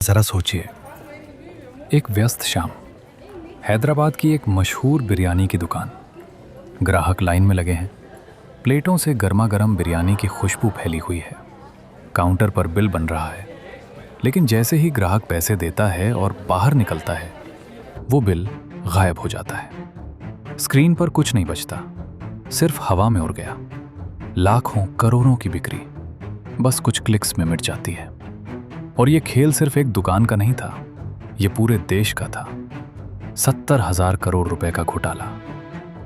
ज़रा सोचिए, एक व्यस्त शाम, हैदराबाद की एक मशहूर बिरयानी की दुकान। ग्राहक लाइन में लगे हैं, प्लेटों से गर्मा गर्म बिरयानी की खुशबू फैली हुई है। काउंटर पर बिल बन रहा है, लेकिन जैसे ही ग्राहक पैसे देता है और बाहर निकलता है, वो बिल गायब हो जाता है। स्क्रीन पर कुछ नहीं बचता, सिर्फ हवा में उड़ गया। लाखों करोड़ों की बिक्री बस कुछ क्लिक्स में मिट जाती है। और ये खेल सिर्फ एक दुकान का नहीं था, ये पूरे देश का था। 70,000 करोड़ रुपए का घोटाला,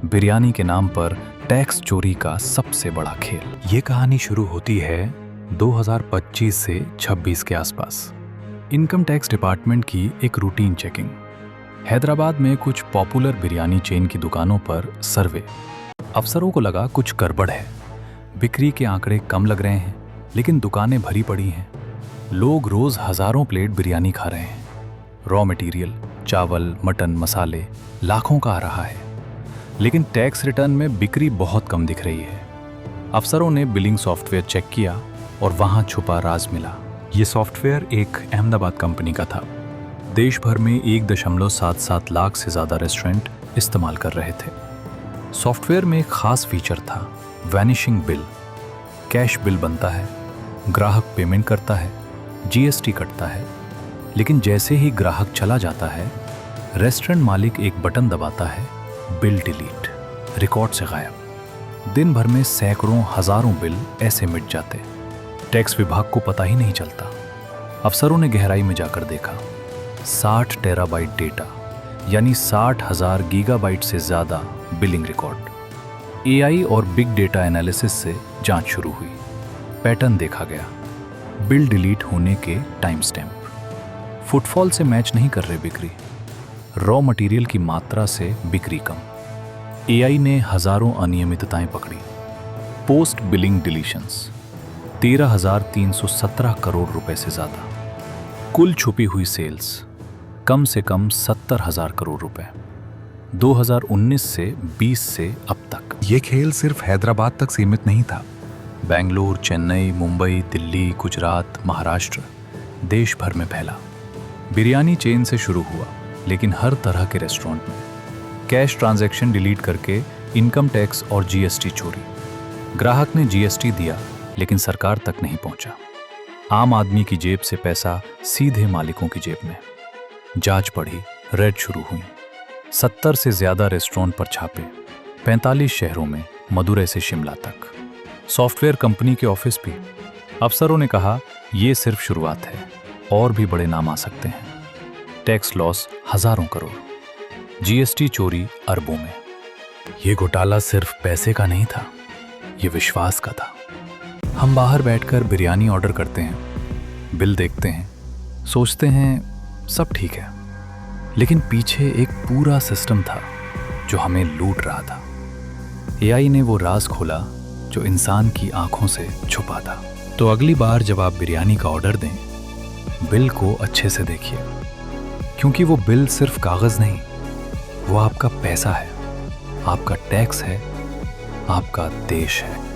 बिरयानी के नाम पर टैक्स चोरी का सबसे बड़ा खेल। ये कहानी शुरू होती है 2025 से 26 के आसपास। इनकम टैक्स डिपार्टमेंट की एक रूटीन चेकिंग। हैदराबाद में कुछ पॉपुलर बिरयानी चेन की दुकानों पर सर्वे। अफसरों को लगा कुछ गड़बड़ है। बिक्री के आंकड़े कम लग रहे हैं, लेकिन दुकानें भरी पड़ी हैं। लोग रोज हजारों प्लेट बिरयानी खा रहे हैं। रॉ मटेरियल, चावल, मटन, मसाले लाखों का आ रहा है, लेकिन टैक्स रिटर्न में बिक्री बहुत कम दिख रही है। अफसरों ने बिलिंग सॉफ्टवेयर चेक किया और वहां छुपा राज मिला। ये सॉफ्टवेयर एक अहमदाबाद कंपनी का था। देश भर में 1.77 लाख से ज़्यादा रेस्टोरेंट इस्तेमाल कर रहे थे। सॉफ्टवेयर में एक खास फीचर था, वैनिशिंग बिल। कैश बिल बनता है, ग्राहक पेमेंट करता है, जीएसटी कटता है, लेकिन जैसे ही ग्राहक चला जाता है, रेस्टोरेंट मालिक एक बटन दबाता है, बिल डिलीट, रिकॉर्ड से गायब। दिन भर में सैकड़ों हजारों बिल ऐसे मिट जाते। टैक्स विभाग को पता ही नहीं चलता। अफसरों ने गहराई में जाकर देखा, 60 टेराबाइट डेटा, यानी 60,000 गीगाबाइट से ज्यादा बिलिंग रिकॉर्ड। एआई और बिग डेटा एनालिसिस से जांच शुरू हुई। पैटर्न देखा गया, बिल डिलीट होने के टाइम स्टैम्प, फुटफॉल से मैच नहीं कर रहे बिक्री, रॉ मटेरियल की मात्रा से बिक्री कम। एआई ने हजारों अनियमितताएं पकड़ी। पोस्ट बिलिंग डिलीशंस 13,317 करोड़ रुपए से ज्यादा। कुल छुपी हुई सेल्स कम से कम 70,000 करोड़ रुपए। 2019 से 20 से अब तक। ये खेल सिर्फ हैदराबाद तक सीमित नहीं था। बेंगलुरु, चेन्नई, मुंबई, दिल्ली, गुजरात, महाराष्ट्र, देश भर में फैला। बिरयानी चेन से शुरू हुआ, लेकिन हर तरह के रेस्टोरेंट में। कैश ट्रांजैक्शन डिलीट करके इनकम टैक्स और जीएसटी चोरी। ग्राहक ने जीएसटी दिया, लेकिन सरकार तक नहीं पहुंचा। आम आदमी की जेब से पैसा सीधे मालिकों की जेब में। जांच बढ़ी, रेड शुरू हुई। 70 से ज्यादा रेस्टोरेंट पर छापे, 45 शहरों में, मदुरै से शिमला तक। सॉफ्टवेयर कंपनी के ऑफिस भी। अफसरों ने कहा, ये सिर्फ शुरुआत है, और भी बड़े नाम आ सकते हैं। टैक्स लॉस हजारों करोड़, जीएसटी चोरी अरबों में। ये घोटाला सिर्फ पैसे का नहीं था, ये विश्वास का था। हम बाहर बैठकर बिरयानी ऑर्डर करते हैं, बिल देखते हैं, सोचते हैं सब ठीक है, लेकिन पीछे एक पूरा सिस्टम था जो हमें लूट रहा था। एआई ने वो राज खोला जो इंसान की आंखों से छुपा था। तो अगली बार जब आप बिरयानी का ऑर्डर दें, बिल को अच्छे से देखिए, क्योंकि वो बिल सिर्फ कागज नहीं, वो आपका पैसा है, आपका टैक्स है, आपका देश है।